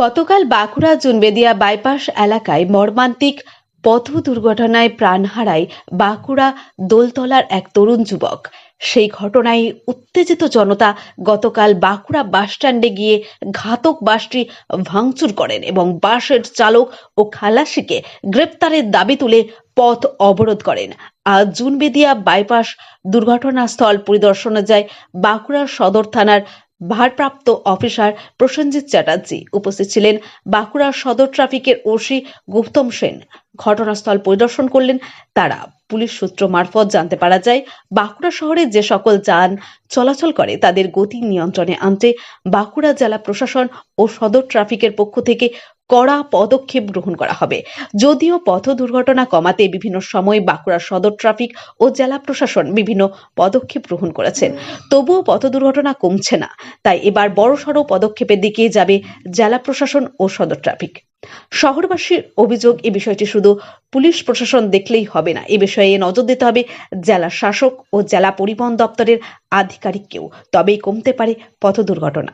গতকাল বাঁকুড়া জুনবেদিয়া বাইপাস এলাকায় মর্মান্তিক পথ দুর্ঘটনায় প্রাণ হারায় বাঁকুড়া দোলতলার এক তরুণ যুবক। সেই ঘটনায় উত্তেজিত জনতা গতকাল বাঁকুড়া বাসস্ট্যান্ডে গিয়ে ঘাতক বাসটি ভাঙচুর করেন এবং বাসের চালক ও খালাসিকে গ্রেপ্তারের দাবি তুলে পথ অবরোধ করেন। আজ জুনবেদিয়া বাইপাস দুর্ঘটনাস্থল পরিদর্শনে যায় বাঁকুড়া সদর থানার ভারপ্রাপ্ত অফিসার প্রসেনজিৎ চ্যাটার্জি। উপস্থিত ছিলেন বাঁকুড়া সদর ট্রাফিকের ওসি গৌতম সেন। ঘটনাস্থল পরিদর্শন করলেন তারা। পুলিশ সূত্র মারফত জানতে পারা যায়, বাঁকুড়া শহরে যে সকল যান চলাচল করে তাদের গতি নিয়ন্ত্রণে আনতে বাঁকুড়া জেলা প্রশাসন ও সদর ট্রাফিকের পক্ষ থেকে কড়া পদক্ষেপ গ্রহণ করা হবে। যদিও পথ দুর্ঘটনা কমাতে বিভিন্ন সময় বাঁকুড়া সদর ট্রাফিক ও জেলা প্রশাসন বিভিন্ন পদক্ষেপ গ্রহণ করেছেন, তবুও পথ দুর্ঘটনা কমছে না। তাই এবার বড়সড় পদক্ষেপের দিকে যাবে জেলা প্রশাসন ও সদর ট্রাফিক। শহরবাসীর অভিযোগ, এই বিষয়টি শুধু পুলিশ প্রশাসন দেখলেই হবে না, এ বিষয়ে নজর দিতে হবে জেলা শাসক ও জেলা পরিবহন দপ্তরের আধিকারিককেও, তবেই কমতে পারে পথ দুর্ঘটনা।